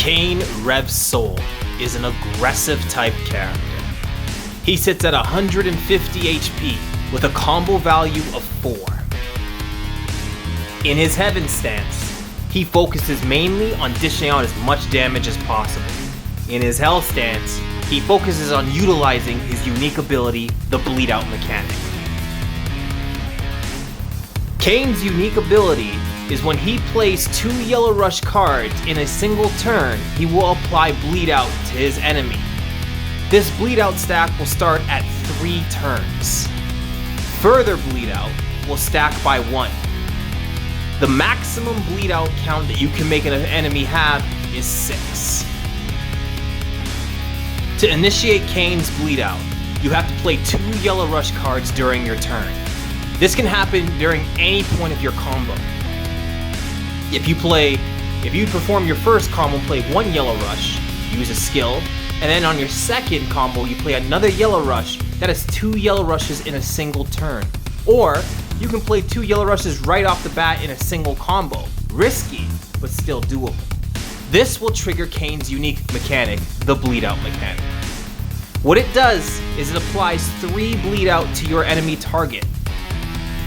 Cain Revsol is an aggressive type character. He sits at 150 HP with a combo value of 4. In his Heaven stance, he focuses mainly on dishing out as much damage as possible. In his Hell stance, he focuses on utilizing his unique ability, the Bleed Out mechanic. Cain's unique ability is when he plays 2 Yellow Rush cards in a single turn, he will apply Bleed Out to his enemy. This Bleed Out stack will start at 3 turns. Further Bleed Out will stack by 1. The maximum Bleed Out count that you can make an enemy have is 6. To initiate Cain's Bleed Out, you have to play 2 Yellow Rush cards during your turn. This can happen during any point of your combo. If you perform your first combo, play 1 Yellow Rush, use a skill, and then on your second combo you play another Yellow Rush, that is 2 Yellow Rushes in a single turn. Or you can play 2 Yellow Rushes right off the bat in a single combo. Risky, but still doable. This will trigger Cain's unique mechanic, the Bleed Out mechanic. What it does is it applies 3 Bleed Out to your enemy target.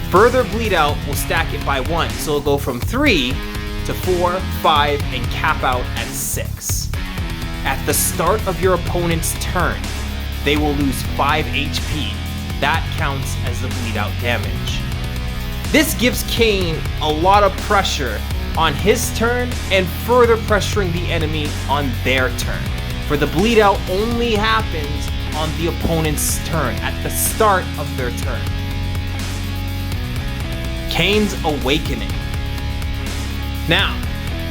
Further Bleed Out will stack it by 1, so it'll go from 3 to 4, 5, and cap out at 6. At the start of your opponent's turn, they will lose 5 HP. That counts as the Bleed Out damage. This gives Cain a lot of pressure on his turn and further pressuring the enemy on their turn. For the Bleed Out only happens on the opponent's turn, at the start of their turn. Cain's Awakening. Now,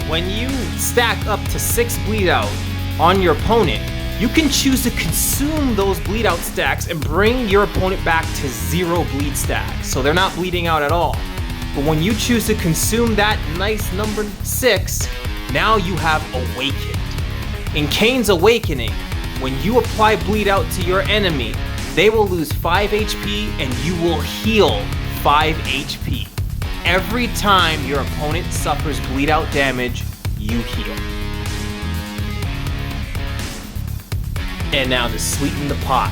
when you stack up to 6 Bleed Out on your opponent, you can choose to consume those Bleed Out stacks and bring your opponent back to 0 bleed stacks, so they're not bleeding out at all. But when you choose to consume that nice number 6, now you have Awakened. In Cain's Awakening, when you apply Bleed Out to your enemy, they will lose 5 HP and you will heal 5 HP. Every time your opponent suffers Bleed Out damage, you heal. And now to sweeten the pot,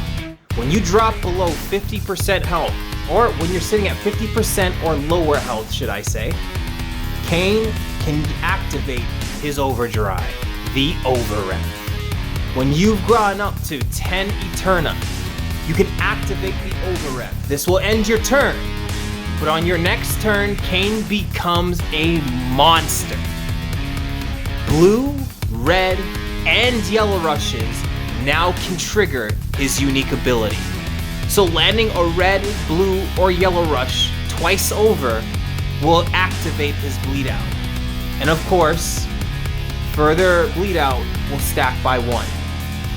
when you drop below 50% health, or when you're sitting at 50% or lower health, should I say, Cain can activate his overdrive, the Overrev. When you've gone up to 10 Eterna, you can activate the Overrev. This will end your turn, but on your next turn, Cain becomes a monster. Blue, red, and yellow rushes now can trigger his unique ability. So landing a red, blue, or yellow rush twice over will activate his Bleed Out. And of course, further Bleed Out will stack by 1.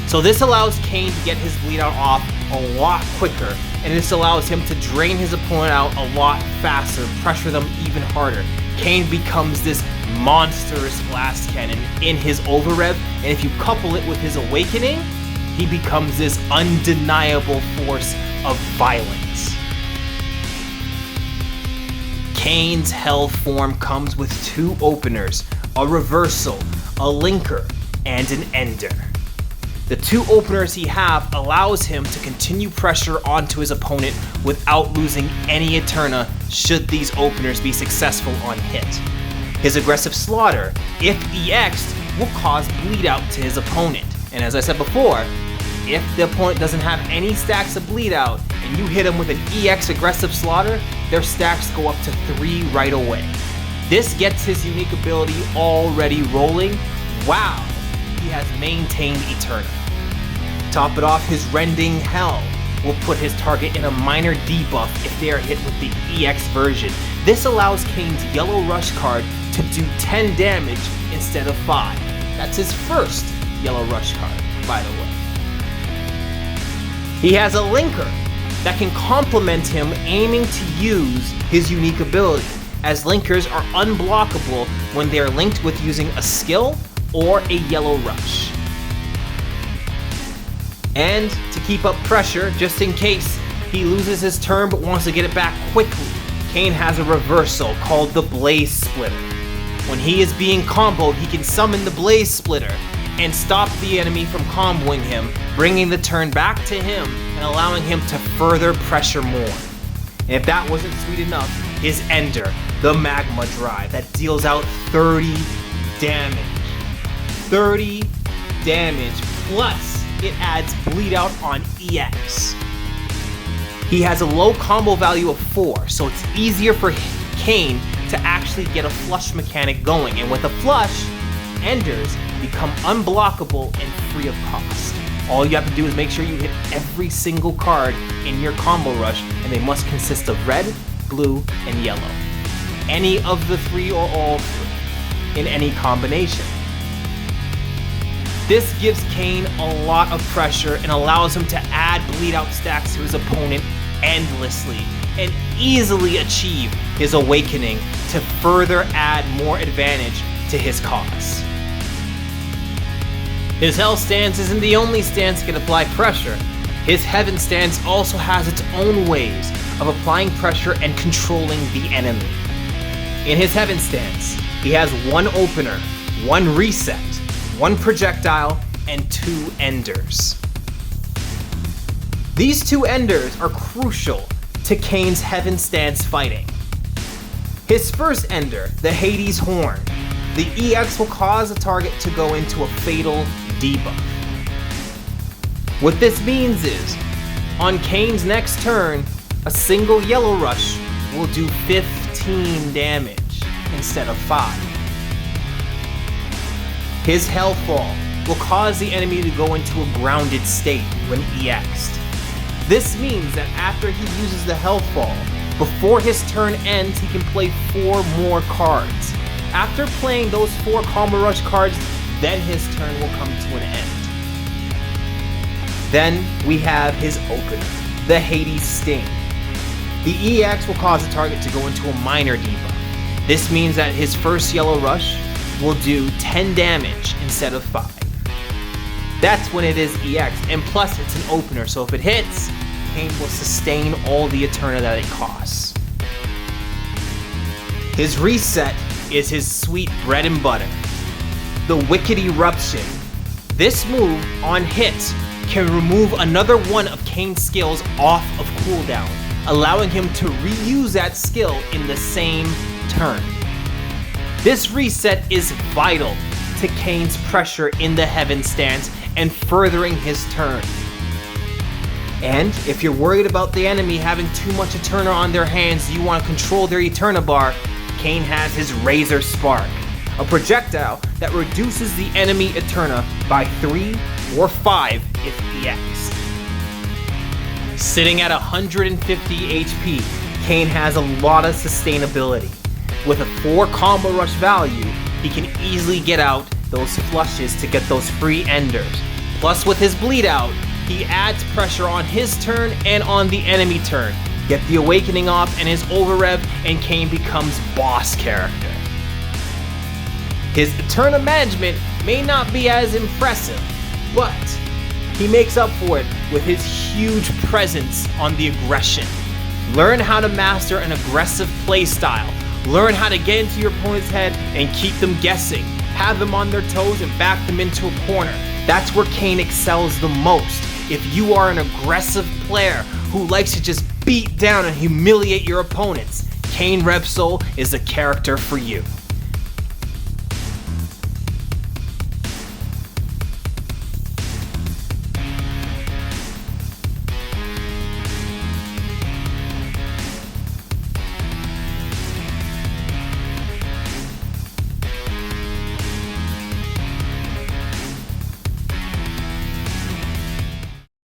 So this allows Cain to get his Bleed Out off a lot quicker, and this allows him to drain his opponent out a lot faster, pressure them even harder. Cain becomes this monstrous blast cannon in his Overrev, and if you couple it with his Awakening, he becomes this undeniable force of violence. Cain's Hell form comes with 2 openers, a Reversal, a Linker, and an Ender. The 2 openers he have allows him to continue pressure onto his opponent without losing any Eterna should these openers be successful on hit. His Aggressive Slaughter, if EX'd, will cause Bleed Out to his opponent. And as I said before, if the opponent doesn't have any stacks of Bleed Out and you hit him with an EX Aggressive Slaughter, their stacks go up to 3 right away. This gets his unique ability already rolling. Wow, he has maintained Eterna. Top it off, his Rending Hell will put his target in a minor debuff if they are hit with the EX version. This allows Cain's Yellow Rush card to do 10 damage instead of 5. That's his first Yellow Rush card, by the way. He has a Linker that can complement him aiming to use his unique ability, as Linkers are unblockable when they are linked with using a skill or a Yellow Rush. And to keep up pressure, just in case he loses his turn but wants to get it back quickly, Cain has a Reversal called the Blaze Splitter. When he is being comboed, he can summon the Blaze Splitter and stop the enemy from comboing him, bringing the turn back to him and allowing him to further pressure more. And if that wasn't sweet enough, his Ender, the Magma Drive, that deals out 30 damage. 30 damage, plus it adds bleed out on EX. He has a low combo value of 4, so it's easier for Cain to actually get a flush mechanic going, and with a flush, Enders become unblockable and free of cost. All you have to do is make sure you hit every single card in your combo rush, and they must consist of red, blue, and yellow. Any of the 3 or all 3 in any combination. This gives Cain a lot of pressure and allows him to add bleed out stacks to his opponent endlessly and easily achieve his awakening to further add more advantage to his cause. His Hell stance isn't the only stance that can apply pressure. His Heaven stance also has its own ways of applying pressure and controlling the enemy. In his Heaven stance, he has 1 opener, 1 reset, 1 projectile, and 2 enders. These 2 enders are crucial to Cain's Heaven stance fighting. His first ender, the Hades Horn, the EX will cause the target to go into a fatal debuff. What this means is, on Cain's next turn, a single yellow rush will do 15 damage instead of 5. His Hellfall will cause the enemy to go into a grounded state when EX'd. This means that after he uses the Hellfall, before his turn ends, he can play 4 more cards. After playing those 4 combo rush cards, then his turn will come to an end. Then we have his opener, the Hades Sting. The EX will cause the target to go into a minor debuff. This means that his first yellow rush will do 10 damage instead of 5. That's when it is EX, and plus it's an opener, so if it hits, Cain will sustain all the Eterna that it costs. His reset is his sweet bread and butter, the Wicked Eruption. This move, on hit, can remove another one of Cain's skills off of cooldown, allowing him to reuse that skill in the same turn. This reset is vital to Cain's pressure in the Heaven stance and furthering his turn. And if you're worried about the enemy having too much Eterna on their hands, you want to control their Eterna bar, Cain has his Razor Spark, a projectile that reduces the enemy Eterna by 3 or 5 if EX'd. Sitting at 150 HP, Cain has a lot of sustainability. With a 4 combo rush value, he can easily get out those flushes to get those free enders. Plus with his bleed out, he adds pressure on his turn and on the enemy turn. Get the awakening off and his overrev, and Cain becomes boss character. His Eterna management may not be as impressive, but he makes up for it with his huge presence on the aggression. Learn how to master an aggressive playstyle. Learn how to get into your opponent's head and keep them guessing. Have them on their toes and back them into a corner. That's where Cain excels the most. If you are an aggressive player who likes to just beat down and humiliate your opponents, Cain Revsol is the character for you.